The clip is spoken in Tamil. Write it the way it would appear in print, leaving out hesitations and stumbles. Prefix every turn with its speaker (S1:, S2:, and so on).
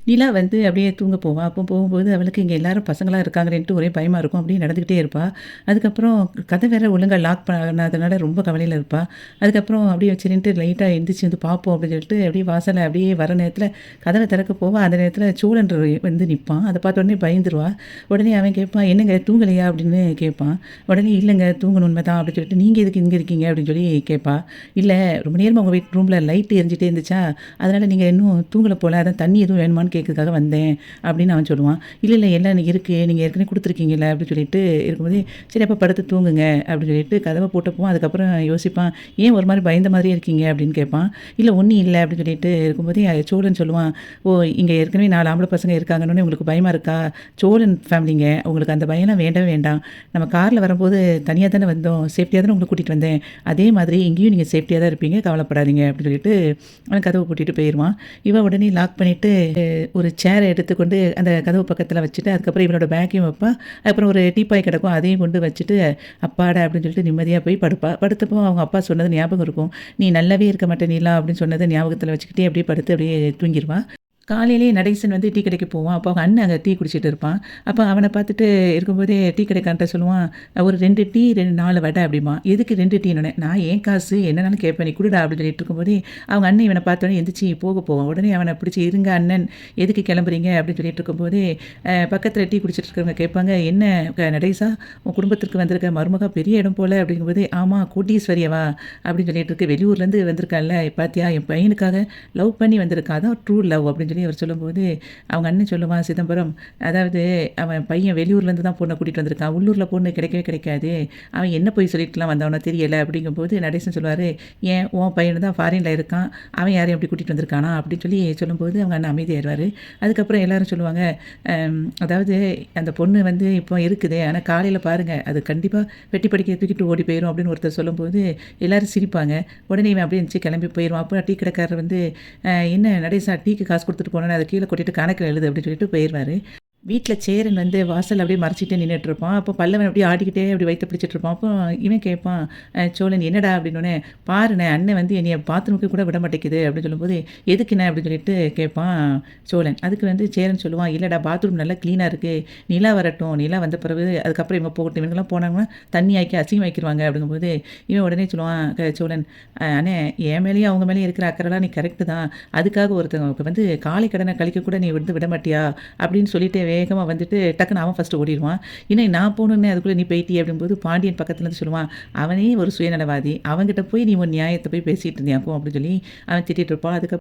S1: நிலா வந்து அப்படியே தூங்க போவா. அப்போ போகும்போது அவளுக்கு இங்க எல்லாரும் பசங்களா இருக்காங்களேன்ட்டு ஒரே பயமா இருக்கும். அப்படியே நடந்துக்கிட்டே இருப்பா. அதுக்கப்புறம் கதை வேற ஒழுங்கா லாக் பண்ணாதனால ரொம்ப கவலையில இருப்பா. அதுக்கப்புறம் அப்படியே சரின்ட்டு லைட்டா எந்திரிச்சு வந்து பார்ப்போம் அப்படின்னு சொல்லிட்டு அப்படியே வாசல்ல அப்படியே வர நேரத்தில கதவ திறக்க போவா. அந்த நேரத்தில சோழன் வந்து நிப்பான். அத பார்த்த உடனே பயந்துருவா. உடனே அவன் கேட்பான், "என்னங்க தூங்கலையா?" அப்படின்னு கேட்பான். உடனே "இல்லங்க தூங்கணும் உண்மதான்" அப்படின்னு சொல்லிட்டு, "நீங்க எதுக்கு இங்க இருக்கீங்க?" அப்படின்னு சொல்லி கேட்பா. "இல்ல ரொம்ப நேரமா உங்க வீட்டு ரூம்ல லைட் எரிஞ்சுட்டே இருந்துச்சா, அதனால நீங்க இன்னும் தூங்கல போல. அதான் தண்ணி எதுவும் வேணுமான்னு கேட்கறதுக்காக வந்தேன்." அப்படின்னு அவன் சொல்லுவான். "இல்ல, இல்ல எல்லாம் இருக்கு. நீங்க ஏற்கனவே குடுத்துருக்கீங்கல்ல." அப்படின்னு சொல்லிட்டு இருக்கும்போதே, "சரி அப்ப படுத்து தூங்குங்க." அப்படின்னு சொல்லிட்டு கதவ பூட்டப்போம். அதுக்கப்புறம் யோசிப்பான், "ஏன் ஒரு மாரி பயந்த மாதிரியே இருக்கீங்க?" அப்படின்னு கேட்பான். "இல்ல ஒண்ணும் இல்ல." அப்படின்னு சொல்லிட்டு இருக்கும்போதே சோழன் சொல்லுவான், "ஓ! இங்க ஏற்கனவே 4 ஆம்பள பசங்க இருக்காங்கன்னோனே உங்களுக்கு பயமா இருக்கா? சோழன் ஃபேமிலிங்க. உங்களுக்கு அந்த பயம்லாம் வேண்டவே வேண்டாம். நம்ம கார்ல வரும்போது தனியா தானே வந்தோம். சேஃப்டியா தானே உங்கள கூட்டிட்டு வந்தேன். அதே மாதிரி இங்கேயும் நீங்க சேஃப்டியா தான் இருப்பீங்க. கவலைப்படாதீங்க." அப்படின்னு சொல்லிட்டு அவன் கதவ பூட்டிட்டு போயிருவான். இவ உடனே லாக் பண்ணிட்டு ஒரு சேர எடுத்துக்கொண்டு அந்த கதவு பக்கத்துல வச்சுட்டு, அதுக்கப்புறம் இவனோட பேக்கையும் வைப்பா. அப்புறம் ஒரு டீப்பாய் கிடக்கும். அதையும் கொண்டு வச்சுட்டு, அப்பாடா! அப்படின்னு சொல்லிட்டு நிம்மதியா போய் படுப்பா. படுத்தப்போ அவங்க அப்பா சொன்னது ஞாபகம் இருக்கும். "நீ நல்லாவே இருக்க மாட்ட நிலா" அப்படின்னு சொன்னத ஞாபகத்துல வச்சுக்கிட்டே அப்படியே படுத்து அப்படியே தூங்கிருவா. காலையிலேயே நடேசன் வந்து டீ கடைக்கு போவான். அப்போ அவங்க அண்ணன் அங்க டீ குடிச்சிட்டு இருப்பான். அப்ப அவன பார்த்துட்டு இருக்கும்போதே டீ கடைக்காரன்ட்ட சொல்லுவான், "ஒரு 2 டீ 4 வடை" அப்படிம்பான். "எதுக்கு 2 டீன்னோனே?" "நான் என் காசு என்னனாலும் கேட்பேன். நீ குடுடா" அப்படின்னு சொல்லிட்டு இருக்கும்போதே, அவங்க அண்ணன் இவன பார்த்தோனே எந்திரிச்சு போவான். உடனே அவன பிடிச்சு, "இருங்க அண்ணன், எதுக்கு கிளம்புறீங்க?" அப்படின்னு சொல்லிட்டு இருக்கும்போதே, பக்கத்துல டீ குடிச்சிட்டு இருக்கிறவங்க கேட்பாங்க, "என்ன நடேசா, உன் குடும்பத்திற்கு வந்திருக்க மருமகா பெரிய இடம் போல" அப்படிங்கும்போதே, "ஆமா கோடீஸ்வரியவா" அப்படின்னு சொல்லிட்டு இருக்கு. "வெளியூர்லேருந்து வந்திருக்கால்ல, பார்த்தியா என் பையனுக்காக லவ் பண்ணி வந்திருக்கா. அதான் ட்ரூ லவ்" அப்படின்னு சொல்லி அவர் சொல்லும்போது, அவங்க அண்ணன் சொல்லுவான் சிதம்பரம், "அதாவது அவன் பையன் வெளியூர்லேருந்து தான் பொண்ண கூட்டிட்டு வந்திருக்கான். உள்ளூர்ல பொண்ணு கிடைக்கவே கிடைக்காது. அவன் என்ன போய் சொல்லிட்டுலாம் வந்தவனோ தெரியல." அப்படிங்கும்போது நடேசன் சொல்லுவாரு, "ஏன் உன் பையன் தான் ஃபாரின்ல இருக்கான். அவன் யாரையும் அப்படி கூட்டிட்டு வந்திருக்கானா?" அப்படின்னு சொல்லி சொல்லும்போது அவங்க அண்ணன் அமைதியாயிருவாரு. அதுக்கப்புறம் எல்லாரும் சொல்லுவாங்க, அதாவது அந்த பொண்ணு வந்து இப்போ இருக்குதே, ஆனா காலையில பாருங்க, அது கண்டிப்பா பெட்டி படிக்க தூக்கிட்டு ஓடி போயிரும்." அப்படின்னு ஒருத்தர் சொல்லும்போது எல்லாரும் சிரிப்பாங்க. உடனே இவன் அப்படியே எந்திரிச்சு கிளம்பி போயிருவான். அப்போ டீ கடைக்காரர் வந்து, "என்ன நடேசா டீக்கு காசு குடுத்துட்டு போனோனே அத கீழ கொட்டிட்டு கணக்குல எழுது" அப்படின்னு சொல்லிட்டு போயிருவாரு. வீட்ல சேரன் வந்து வாசல்ல அப்படியே மறைச்சிட்டே நின்னுட்டுருப்பான். அப்போ பல்லவன் அப்படியே ஆடிக்கிட்டே அப்படி வயித்த பிடிச்சிட்டுருப்பான். அப்போ இவன் கேட்பான், சோழன் "என்னடா?" அப்படின்னோனே, "பாருண்ணே அண்ணன் வந்து என்னைய பாத்ரூமுக்கு கூட விட மாட்டேங்குது" அப்படின்னு சொல்லும்போது, "எதுக்குண்ணே?" அப்படின்னு சொல்லிட்டு கேட்பான் சோழன். அதுக்கு வந்து சேரன் சொல்லுவான், "இல்லடா பாத்ரூம் நல்லா கிளீனா இருக்கு. நிலா வரட்டும். நிலா வந்த பிறகு அதுக்கப்புறம் இவங்க போகட்டும். இவங்கலாம் போனாங்கன்னா தண்ணி ஆக்கி அசிங்கமாக்கிருவாங்க" அப்படிங்கும்போது, இவன் உடனே சொல்லுவான் சோழன், அண்ணே என் மேலயும் அவங்க மேலயும் இருக்கிற அக்கறைலாம் நீ கரெக்ட்டு தான். அதுக்காக ஒருத்தவங்களுக்கு வந்து காலை கடன கழிக்க கூட நீ வந்து விட மாட்டியா?" அப்படின்னு சொல்லிட்டு வேகமா வந்துட்டு டக்குனு அவன் ஃபர்ஸ்ட்டு ஓடிருவான். "என்ன நான் போனோனே அதுக்குள்ள நீ போயிட்டியே" அப்படிங்கும்போது பாண்டியன் பக்கத்துல இருந்து சொல்லுவான், "அவனே ஒரு சுயநலவாதி. அவன்கிட்ட போய் நீ உன் நியாயத்த போய் பேசிட்டு இருந்தியாக்கும்" அப்படின்னு சொல்லி அவன் திட்டிட்டு இருப்பான். அதுக்கப்புறம்